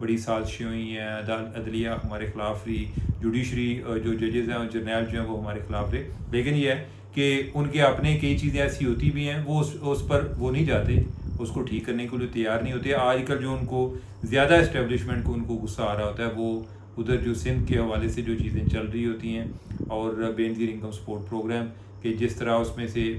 بڑی سازشیں ہوئی ہیں، عدلیہ ہمارے خلاف رہی، جوڈیشری جو ججز ہیں اور جرنیل جو ہیں وہ ہمارے خلاف رہے، لیکن یہ ہے کہ ان کے اپنے کئی چیزیں ایسی ہوتی بھی ہیں وہ اس پر وہ نہیں جاتے، اس کو ٹھیک کرنے کے لیے تیار نہیں ہوتے۔ آج کل جو ان کو زیادہ اسٹیبلشمنٹ کو ان کو غصہ آ رہا ہوتا ہے وہ ادھر جو سندھ کے حوالے سے جو چیزیں چل رہی ہوتی ہیں، اور بے نظیر انکم سپورٹ پروگرام کہ جس طرح اس میں سے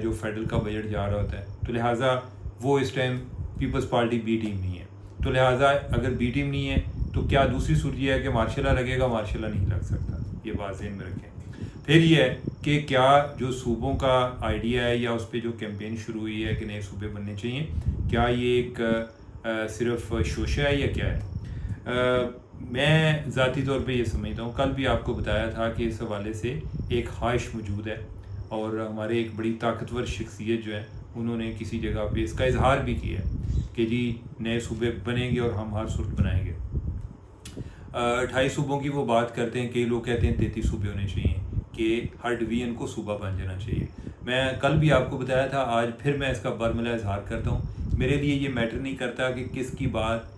جو فیڈرل کا بجٹ جا رہا ہوتا ہے، تو لہٰذا وہ اس time Peoples Party B team نہیں ہے، تو لہٰذا اگر بی ٹیم نہیں ہے تو کیا دوسری صورت یہ ہے کہ مارشل لا لگے گا؟ مارشل لا نہیں لگ سکتا، یہ بات ذہن میں رکھیں۔ پھر یہ ہے کہ کیا جو صوبوں کا آئیڈیا ہے یا اس پہ جو کیمپین شروع ہوئی ہے کہ نئے صوبے بننے چاہیے، کیا یہ ایک صرف شوشہ ہے یا کیا ہے؟ میں ذاتی طور پہ یہ سمجھتا ہوں، کل بھی آپ کو بتایا تھا کہ اس حوالے سے ایک خواہش موجود ہے، اور ہمارے ایک بڑی طاقتور شخصیت جو ہے انہوں نے کسی جگہ پہ اس کا اظہار بھی کیا ہے کہ جی نئے صوبے بنیں گے اور ہم ہر صورت بنائیں گے۔ 28 صوبوں کی وہ بات کرتے ہیں، کئی لوگ کہتے ہیں 33 صوبے ہونے چاہیے کہ ہر ڈویژن کو صوبہ بن جانا چاہیے۔ میں کل بھی آپ کو بتایا تھا، آج پھر میں اس کا برملا اظہار کرتا ہوں، میرے لیے یہ میٹر نہیں کرتا کہ کس کی بات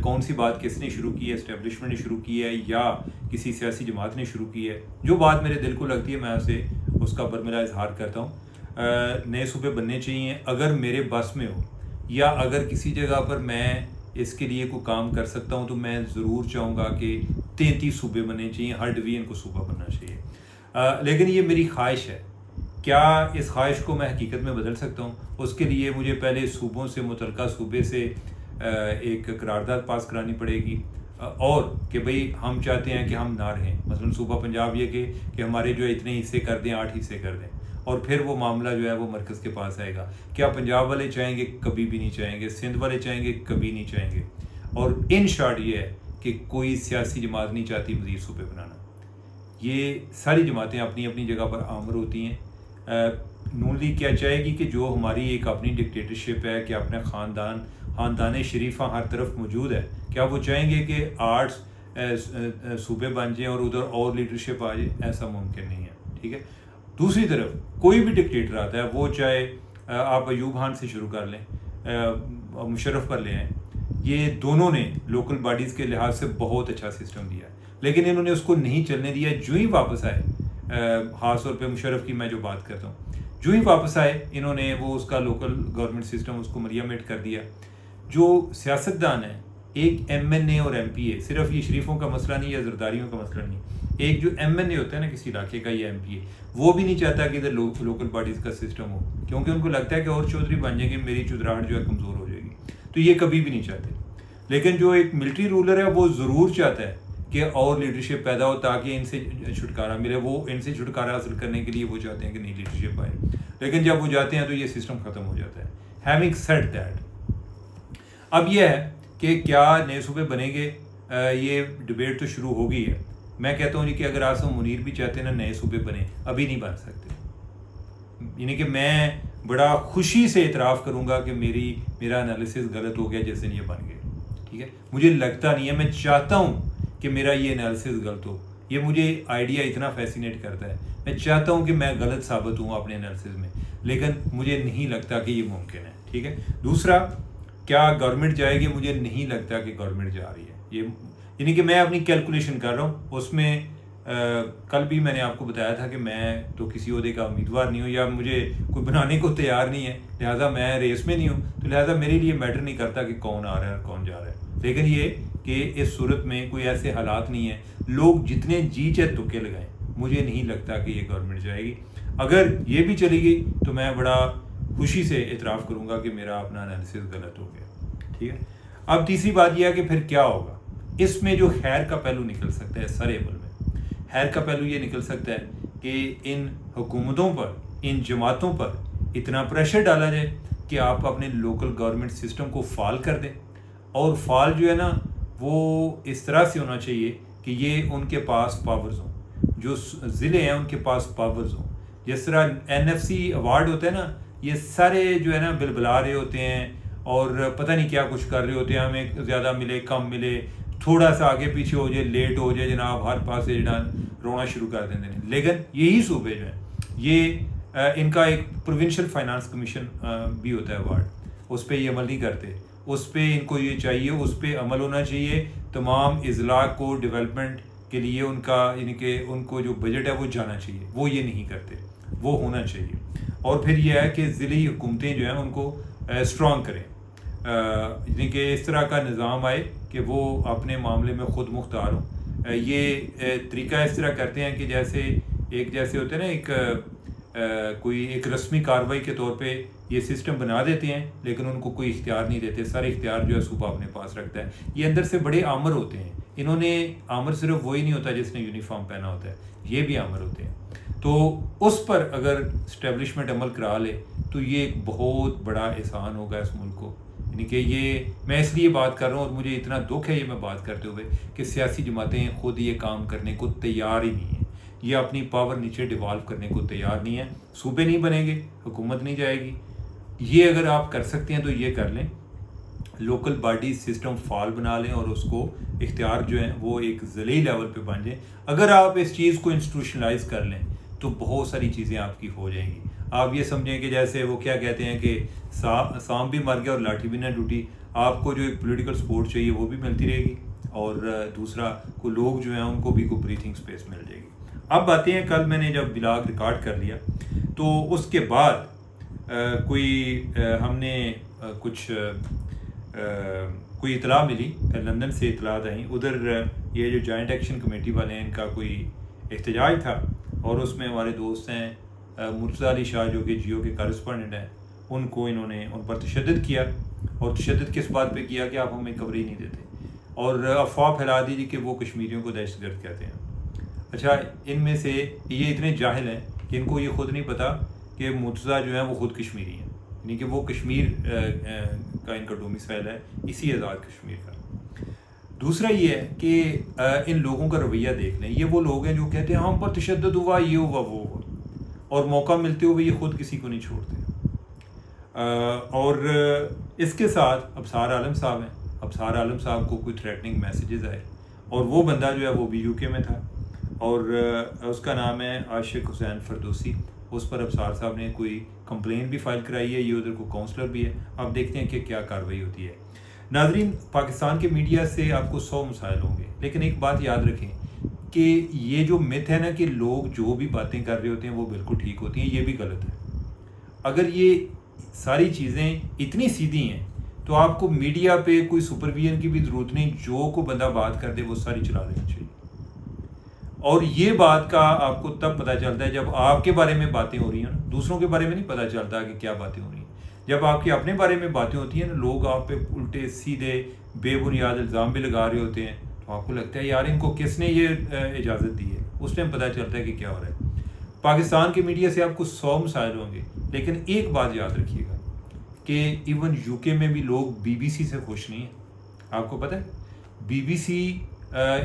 کون سی بات کس نے شروع کی ہے، اسٹیبلشمنٹ نے شروع کی ہے یا کسی سیاسی جماعت نے شروع کی ہے۔ جو بات میرے دل کو لگتی ہے میں اسے اس کا برملا اظہار کرتا ہوں۔ نئے صوبے بننے چاہیے اگر میرے بس میں ہو، یا اگر کسی جگہ پر میں اس کے لیے کوئی کام کر سکتا ہوں تو میں ضرور چاہوں گا کہ 33 صوبے بننے چاہیے، ہر ڈویژن کو صوبہ بننا چاہیے۔ لیکن یہ میری خواہش ہے، کیا اس خواہش کو میں حقیقت میں بدل سکتا ہوں؟ اس کے لیے مجھے پہلے صوبوں سے، متعلقہ صوبے سے ایک قرارداد پاس کرانی پڑے گی، اور کہ بھئی ہم چاہتے ہیں کہ ہم نہ رہیں، مثلا صوبہ پنجاب یہ کہ ہمارے جو اتنے حصے کر دیں، 8 حصے کر دیں، اور پھر وہ معاملہ جو ہے وہ مرکز کے پاس آئے گا۔ کیا پنجاب والے چاہیں گے؟ کبھی بھی نہیں چاہیں گے۔ سندھ والے چاہیں گے؟ کبھی نہیں چاہیں گے۔ اور ان شارٹ یہ ہے کہ کوئی سیاسی جماعت نہیں چاہتی مزید صوبے بنانا، یہ ساری جماعتیں اپنی اپنی جگہ پر آمر ہوتی ہیں۔ نون لیگ کیا چاہے گی کہ جو ہماری ایک اپنی ڈکٹیٹرشپ ہے کہ اپنے خاندان شریفہ ہر طرف موجود ہے، کیا وہ چاہیں گے کہ 8 صوبے بن جائیں اور ادھر اور لیڈرشپ آ جائے؟ ایسا ممکن نہیں ہے، ٹھیک ہے۔ دوسری طرف کوئی بھی ڈکٹیٹر آتا ہے، وہ چاہے آپ ایوب خان سے شروع کر لیں، مشرف پر لے آئیں، یہ دونوں نے لوکل باڈیز کے لحاظ سے بہت اچھا سسٹم دیا ہے، لیکن انہوں نے اس کو نہیں چلنے دیا۔ جو ہی واپس آئے، خاص طور پہ مشرف کی میں جو بات کرتا ہوں، جو ہی واپس آئے انہوں نے وہ اس کا لوکل گورنمنٹ سسٹم اس کو مریم کر دیا۔ جو سیاستدان ہیں، ایک ایم این اے اور ایم پی اے، صرف یہ شریفوں کا مسئلہ نہیں یا زرداریوں کا مسئلہ نہیں، ایک جو ایم این اے ہوتا ہے نا کسی علاقے کا، یا ایم پی اے، وہ بھی نہیں چاہتا کہ ادھر لوکل باڈیز کا سسٹم ہو، کیونکہ ان کو لگتا ہے کہ اور چودھری بن جائیں گے، میری چودراہٹ جو ہے کمزور ہو جائے گی، تو یہ کبھی بھی نہیں چاہتے۔ لیکن جو ایک ملٹری رولر ہے وہ ضرور چاہتا ہے کہ اور لیڈرشپ پیدا ہو تاکہ ان سے چھٹکارا ملے، وہ ان سے چھٹکارا حاصل کرنے کے لیے وہ چاہتے ہیں کہ نئی لیڈرشپ آئے، لیکن جب وہ جاتے ہیں تو یہ سسٹم ختم ہو جاتا ہے۔ ہیونگ سیڈ دیٹ، اب یہ ہے کہ کیا نئے صوبے بنیں گے؟ یہ ڈبیٹ تو شروع ہو گئی ہے۔ میں کہتا ہوں کہ اگر آصم منیر بھی چاہتے ہیں نا نئے صوبے بنے، ابھی نہیں بن سکتے، یعنی کہ میں بڑا خوشی سے اعتراف کروں گا کہ میرا انالیسس غلط ہو گیا جس دن یہ بن گئے، ٹھیک ہے۔ مجھے لگتا نہیں ہے، میں چاہتا ہوں کہ میرا یہ انالیسس غلط ہو، یہ مجھے آئیڈیا اتنا فیسینیٹ کرتا ہے، میں چاہتا ہوں کہ میں غلط ثابت ہوں اپنے انالیسس میں، لیکن مجھے نہیں لگتا کہ یہ ممکن ہے، ٹھیک ہے۔ دوسرا، کیا گورنمنٹ جائے گی؟ مجھے نہیں لگتا کہ گورنمنٹ جا رہی ہے، یہ یعنی کہ میں اپنی کیلکولیشن کر رہا ہوں، اس میں کل بھی میں نے آپ کو بتایا تھا کہ میں تو کسی عہدے کا امیدوار نہیں ہوں یا مجھے کوئی بنانے کو تیار نہیں ہے، لہٰذا میں ریس میں نہیں ہوں، تو لہٰذا میرے لیے میٹر نہیں کرتا کہ کون آ رہا ہے اور کون جا رہا ہے، لیکن یہ کہ اس صورت میں کوئی ایسے حالات نہیں ہیں، لوگ جتنے جی چاہے تکے لگائیں، مجھے نہیں لگتا کہ یہ گورنمنٹ جائے گی۔ اگر یہ بھی چلی گئی تو میں بڑا خوشی سے اعتراف کروں گا کہ میرا اپنا انالیسس غلط ہو گیا، ٹھیک ہے۔ اب تیسری بات یہ ہے کہ پھر کیا ہوگا؟ اس میں جو خیر کا پہلو نکل سکتا ہے، سارے عمل میں خیر کا پہلو یہ نکل سکتا ہے کہ ان حکومتوں پر، ان جماعتوں پر اتنا پریشر ڈالا جائے کہ آپ اپنے لوکل گورنمنٹ سسٹم کو فعال کر دیں، اور فعال جو ہے نا وہ اس طرح سے ہونا چاہیے کہ یہ ان کے پاس پاورز ہوں، جو ضلع ہیں ان کے پاس پاورز ہوں۔ جس طرح NFC ایوارڈ ہوتا ہے نا، یہ سارے جو ہے نا بلبلا رہے ہوتے ہیں اور پتہ نہیں کیا کچھ کر رہے ہوتے ہیں، ہمیں زیادہ ملے کم ملے، تھوڑا سا آگے پیچھے ہو جائے، لیٹ ہو جائے، جناب ہر پاس سے رونا شروع کر دیتے ہیں۔ لیکن یہی صوبے جو ہیں، یہ ان کا ایک پروونشل فائنانس کمیشن بھی ہوتا ہے ایوارڈ، اس پہ یہ عمل نہیں کرتے، اس پہ ان کو یہ چاہیے، اس پہ عمل ہونا چاہیے، تمام اضلاع کو ڈیولپمنٹ کے لیے ان کا یعنی کہ ان کو جو بجٹ ہے وہ جانا چاہیے، وہ یہ نہیں کرتے، وہ ہونا چاہیے۔ اور پھر یہ ہے کہ ضلعی حکومتیں جو ہیں ان کو اسٹرانگ کریں، یعنی کہ اس طرح کا نظام آئے کہ وہ اپنے معاملے میں خود مختار ہوں۔ یہ طریقہ اس طرح کرتے ہیں کہ جیسے ہوتے ہیں نا، کوئی ایک رسمی کارروائی کے طور پہ یہ سسٹم بنا دیتے ہیں، لیکن ان کو کوئی اختیار نہیں دیتے، سارے اختیار جو ہے صوبہ اپنے پاس رکھتا ہے۔ یہ اندر سے بڑے آمر ہوتے ہیں، انہوں نے آمر صرف وہی نہیں ہوتا جس نے یونیفارم پہنا ہوتا ہے، یہ بھی آمر ہوتے ہیں۔ تو اس پر اگر اسٹیبلشمنٹ عمل کرا لے تو یہ ایک بہت بڑا احسان ہوگا اس ملک کو، یعنی کہ یہ میں اس لیے بات کر رہا ہوں، اور مجھے اتنا دکھ ہے یہ میں بات کرتے ہوئے کہ سیاسی جماعتیں خود یہ کام کرنے کو تیار ہی نہیں ہیں، یہ اپنی پاور نیچے ڈیوالو کرنے کو تیار نہیں ہے۔ صوبے نہیں بنیں گے، حکومت نہیں جائے گی۔ یہ اگر آپ کر سکتے ہیں تو یہ کر لیں، لوکل باڈی سسٹم فعال بنا لیں، اور اس کو اختیار جو ہیں وہ ایک ضلعی لیول پہ بن جائیں۔ اگر آپ اس چیز کو انسٹیٹیوشنلائز کر لیں تو بہت ساری چیزیں آپ کی ہو جائیں گی۔ آپ یہ سمجھیں کہ جیسے وہ کیا کہتے ہیں کہ سانپ بھی مر گیا اور لاٹھی بھی نہ ٹوٹی، آپ کو جو ایک پولیٹیکل سپورٹ چاہیے وہ بھی ملتی رہے گی، اور دوسرا کو لوگ جو ہیں ان کو بھی کوئی بریتھنگ سپیس مل جائے گی۔ اب باتیں ہیں، کل میں نے جب بلاگ ریکارڈ کر لیا تو اس کے بعد ہم نے کوئی اطلاع ملی، لندن سے اطلاعات آئیں، ادھر یہ جو جوائنٹ ایکشن کمیٹی والے ہیں ان کا کوئی احتجاج تھا، اور اس میں ہمارے دوست ہیں مرتضیٰ علی شاہ جو کہ جیو کے کارسپونڈنٹ ہیں، انہوں نے ان پر تشدد کیا، اور تشدد کس بات پہ کیا کہ آپ ہمیں کوریج نہیں دیتے، اور افواہ پھیلا دیجیے کہ وہ کشمیریوں کو دہشت گرد کہتے ہیں۔ اچھا، ان میں سے یہ اتنے جاہل ہیں کہ ان کو یہ خود نہیں پتا کہ مرتضیٰ جو ہیں وہ خود کشمیری ہیں، یعنی کہ وہ کشمیر کا ان کا ڈومیسائل ہے، اسی آزاد کشمیر کا۔ دوسرا یہ ہے کہ ان لوگوں کا رویہ دیکھ لیں، یہ وہ لوگ ہیں جو کہتے ہیں ہم پر تشدد ہوا، یہ ہوا، وہ ہوا، اور موقع ملتے ہوئے یہ خود کسی کو نہیں چھوڑتے۔ اور اس کے ساتھ ابصار عالم صاحب ہیں، ابصار عالم صاحب کو کوئی تھریٹننگ میسیجز آئے، اور وہ بندہ جو ہے وہ بھی یو کے میں تھا، اور اس کا نام ہے عاشق حسین فردوسی، اس پر ابصار صاحب نے کوئی کمپلین بھی فائل کرائی ہے، یہ ادھر کو کونسلر بھی ہے۔ اب دیکھتے ہیں کہ کیا کارروائی ہوتی ہے۔ ناظرین، پاکستان کے میڈیا سے آپ کو 100 مسائل ہوں گے، لیکن ایک بات یاد رکھیں کہ یہ جو مت ہے نا کہ لوگ جو بھی باتیں کر رہے ہوتے ہیں وہ بالکل ٹھیک ہوتی ہیں، یہ بھی غلط ہے۔ اگر یہ ساری چیزیں اتنی سیدھی ہیں تو آپ کو میڈیا پہ کوئی سپرویژن کی بھی ضرورت نہیں، جو کو بندہ بات کر دے وہ ساری چلا دینی چاہیے۔ اور یہ بات کا آپ کو تب پتہ چلتا ہے جب آپ کے بارے میں باتیں ہو رہی ہیں، دوسروں کے بارے میں نہیں پتہ چلتا کہ کیا باتیں ہو رہی ہیں۔ جب آپ کے اپنے بارے میں باتیں ہوتی ہیں نا، لوگ آپ پہ الٹے سیدھے بے بنیاد الزام بھی لگا رہے ہوتے ہیں، تو آپ کو لگتا ہے یار ان کو کس نے یہ اجازت دی ہے، اس ٹائم پتہ چلتا ہے کہ کیا ہو رہا ہے۔ پاکستان کے میڈیا سے آپ کو 100 مسائل ہوں گے، لیکن ایک بات یاد رکھیے گا کہ ایون یو کے میں بھی لوگ بی بی سی سے خوش نہیں ہیں۔ آپ کو پتہ ہے بی بی سی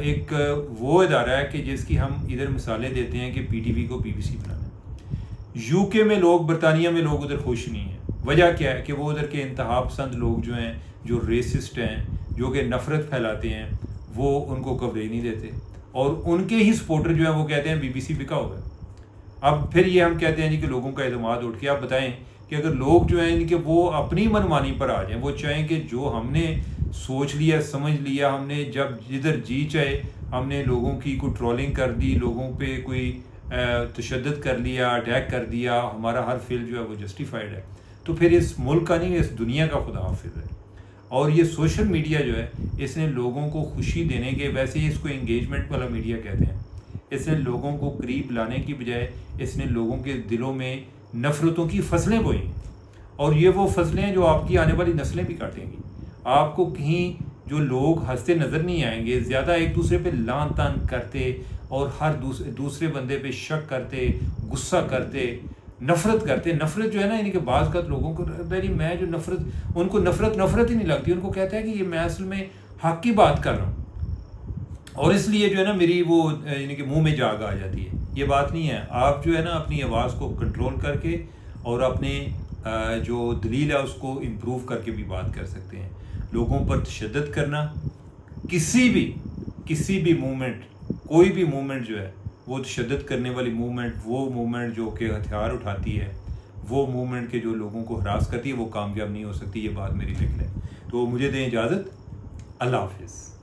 ایک وہ ادارہ ہے کہ جس کی ہم ادھر مثالیں دیتے ہیں کہ پی ٹی وی کو بی بی سی بنانا۔ یو کے میں لوگ، برطانیہ میں لوگ ادھر خوش نہیں ہیں۔ وجہ کیا ہے کہ وہ ادھر کے انتہا پسند لوگ جو ہیں، جو ریسسٹ ہیں، جو کہ نفرت پھیلاتے ہیں، وہ ان کو کوریج نہیں دیتے، اور ان کے ہی سپورٹر جو ہیں وہ کہتے ہیں بی بی سی بکا ہوا ہے۔ اب پھر یہ ہم کہتے ہیں جی کہ لوگوں کا اعتماد اٹھ کے، آپ بتائیں کہ اگر لوگ جو ہیں کہ وہ اپنی منمانی پر آ جائیں، وہ چاہیں کہ جو ہم نے سوچ لیا، سمجھ لیا، ہم نے جب جدھر جی چاہے ہم نے لوگوں کی کوئی ٹرولنگ کر دی، لوگوں پہ کوئی تشدد کر لیا، اٹیک کر دیا، ہمارا ہر فیل جو ہے وہ جسٹیفائڈ ہے، تو پھر اس ملک کا نہیں، اس دنیا کا خدا حافظ ہے۔ اور یہ سوشل میڈیا جو ہے اس نے لوگوں کو خوشی دینے کے، ویسے ہی اس کو انگیجمنٹ والا میڈیا کہتے ہیں، اس نے لوگوں کو قریب لانے کی بجائے اس نے لوگوں کے دلوں میں نفرتوں کی فصلیں بوئیں، اور یہ وہ فصلیں ہیں جو آپ کی آنے والی نسلیں بھی کاٹیں گی۔ آپ کو کہیں جو لوگ ہنستے نظر نہیں آئیں گے، زیادہ ایک دوسرے پہ لان تان کرتے اور ہر دوسرے بندے پہ شک کرتے، غصہ کرتے، نفرت کرتے۔ نفرت جو ہے نا، یعنی کہ بعض کا لوگوں کو میں جو نفرت، ان کو نفرت ہی نہیں لگتی، ان کو کہتا ہے کہ یہ میں اصل میں حق کی بات کر رہا ہوں، اور اس لیے جو ہے نا میری وہ یعنی کہ منہ میں جاگ آ جاتی ہے۔ یہ بات نہیں ہے، آپ جو ہے نا اپنی آواز کو کنٹرول کر کے اور اپنے جو دلیل ہے اس کو امپروو کر کے بھی بات کر سکتے ہیں۔ لوگوں پر تشدد کرنا، کسی بھی موومنٹ، کوئی بھی موومنٹ جو ہے وہ تشدد کرنے والی موومنٹ، وہ موومنٹ جو کہ ہتھیار اٹھاتی ہے، وہ موومنٹ کے جو لوگوں کو ہراس کرتی ہے، وہ کامیاب نہیں ہو سکتی۔ یہ بات میری لکھ لیں۔ تو مجھے دیں اجازت، اللہ حافظ.